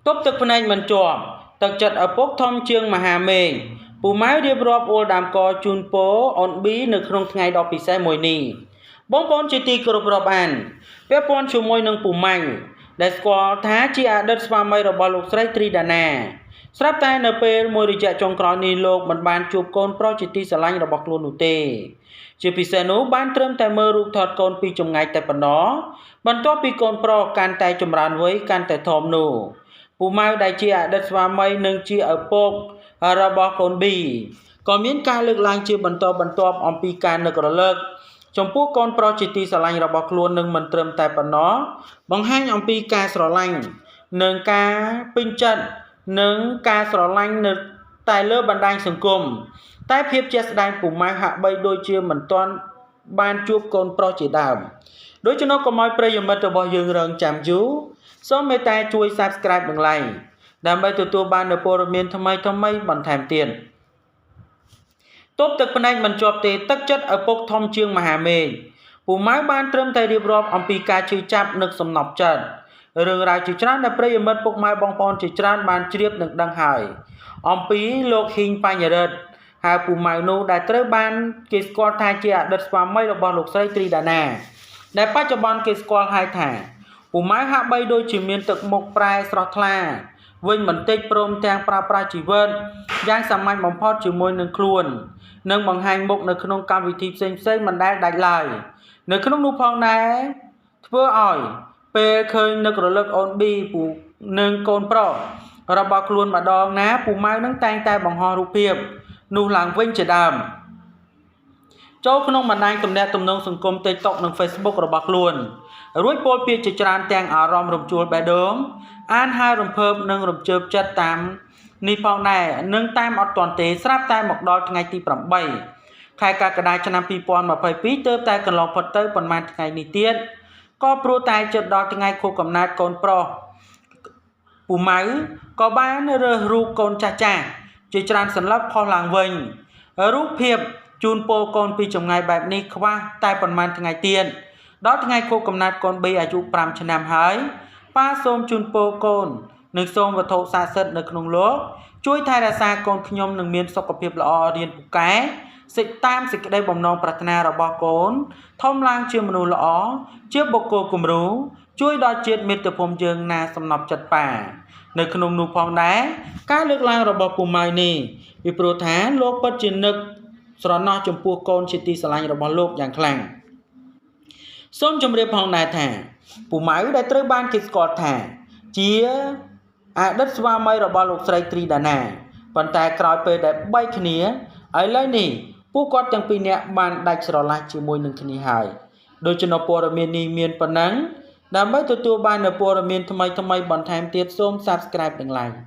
ទប់ទឹកភ្នែកមិនជាប់ទឹកចិត្តឪពុកធំជាងមហាមេឃពូម៉ៅរៀបរាប់អូលដើមកជូនពរអូនប៊ីនៅក្នុងថ្ងៃដ៏ពិសេសមួយនេះបងប្អូនជាទីគោរពរាប់អានពាក់ព័ន្ធជាមួយនឹងពូម៉ៅដែលស្គាល់ថាជាអតីតស្វាមីរបស់លោកស្រីត្រីដាណាស្រាប់តែនៅពេលមួយរយៈចុងក្រោយនេះលោកមិនបានជួបកូនប្រុសជាទីស្រឡាញ់របស់ខ្លួននោះទេជាពិសេសនោះបានត្រឹមតែមើលរូបថតកូនពីចម្ងាយតែប៉ុណ្ណោះបន្ទាប់ពីកូនប្រុសកាន់តែចម្រើនវ័យកាន់តែធំនោះពូម៉ៅដែលជាអតីតស្វាមីនិងជាឪពុករបស់កូនប៊ីក៏មានការលើកឡើងជាបន្តបន្ទាប់អំពីការនឹករលឹកចំពោះកូនប្រុសជាទីស្រឡាញ់របស់ខ្លួននឹងមិនត្រឹមតែប៉ុណ្ណោះបង្ហាញអំពីការស្រឡាញ់និងការពេញចិត្តនិងការស្រឡាញ់នៅតែលើបណ្ដាញសង្គមតែភាពជាក់ស្ដែងពូម៉ៅហាក់បីដូចជាមិនទាន់បានជួបកូនប្រុសជាដើមដូច្នោះកុំឲ្យប្រិយមិត្តរបស់យើងរងចាំយូរសូមមេត្តាជួយ Subscribe និង Like ដើម្បីទទួលបាននូវព័ត៌មានថ្មីៗបន្ថែមទៀតទប់ទឹកភ្នែកមិនជាប់ទេទឹកចិត្តឪពុកធំជាងមហាមេឃពូម៉ៅបានត្រឹមតែរៀបរាប់អំពីការឈឺចាប់នឹកសំណប់ចិត្តរឿងរ៉ាវជាច្រើនដែលប្រិយមិត្តពុកម៉ែបងប្អូនជាច្រើនបានជ្រាបនិងដឹងហើយអំពីលោកហ៊ីងបញ្ញរិទ្ធហើយពូម៉ៅនោះដែលត្រូវបានគេស្គាល់ថាជាអតីតស្វាមីរបស់លោកស្រីត្រីដាណាដែលបច្ចុប្បន្នគេស្គាល់ហៅថាពូម៉ៅហាក់បីដូចជាមានទឹកមុខប្រែស្រស់ថ្លាវិញបន្តិចព្រមទាំងប្រើប្រាស់ជីវិតយ៉ាងសាមញ្ញបំផុតជាមួយនឹងខ្លួននិងបង្ហាញមុខនៅក្នុងកម្មវិធីផ្សេងៗមិនដែលដាច់ឡើយនៅក្នុងនោះផងដែរធ្វើឲ្យពេលឃើញនឹករលឹកអូនប៊ីពូនិងកូនប្រុសរបស់ខ្លួនម្ដងណាពូម៉ៅនឹងតែងតែបង្ហោះរូបភាពនោះឡើងវិញជាដើមចូលក្នុងបណ្ដាញទំនាក់ទំនងសង្គម TikTok និង Facebook របស់ខ្លួនរួចពោលពាក្យជាច្រើនទាំងអារម្មណ៍រំជួលបេះដូងអានហើយរំភើបនិងរំជើបចិត្តតាមនេះផងដែរនិងតាមអត់ទាន់ទេស្រាប់តែមកដល់ថ្ងៃទី8ខែកក្កដាឆ្នាំ2022ទើបតែកន្លងផុតទៅប៉ុន្មានថ្ងៃនេះទៀតក៏ព្រោះតែជិតដល់ថ្ងៃខួបកំណើតកូនប្រុសពូម៉ៅក៏បានរើសរូបកូនចាស់ជាច្រើនសន្លឹកផុសឡើងវិញរូបភាពជូនពរកូនពីចម្ងាយបែបនេះខ្វះតែប៉ុន្មានថ្ងៃទៀតដល់ថ្ងៃខួបកំណើតកូនប៊ីអាយុ5ឆ្នាំហើយប៉ាសូមជូនពរកូននិងសូមវត្ថុស័ក្តិសិទ្ធិនៅក្នុងលោកជួយថែរក្សាកូនខ្ញុំនឹងមានសុខភាពល្អរៀនពូកែសេចតាមសេចក្តីបំណងប្រាថ្នារបស់កូនធំឡើងជាមនុស្សល្អជាបុគ្គលគំរូជួយដល់ជាតិមាតុភូមិយើងណាសំណប់ចិត្តប៉ានៅក្នុងនោះផងដែរការលើកឡើងរបស់ពូម៉ៅនេះពីព្រោះថាលោកពិតជានឹកស្រណោះចំពោះកូនជាទីស្រឡាញ់របស់លោកយ៉ាងខ្លាំងសូមជម្រាបផងដែរថាពូម៉ៅដែលត្រូវបានគេស្គាល់ថាជាអតីតស្វាមីរបស់លោកស្រីត្រីដាណាប៉ុន្តែក្រោយពេលដែលបែកគ្នាឥឡូវនេះពួកគាត់ទាំងពីរនាក់បានដាច់ស្រឡះជាមួយនឹងគ្នាហើយដូច្នោះព័ត៌មាននេះមានប៉ុណ្ណឹងដើម្បីទទួលបាននូវព័ត៌មានថ្មីបន្ថែមទៀតសូម Subscribe និង Like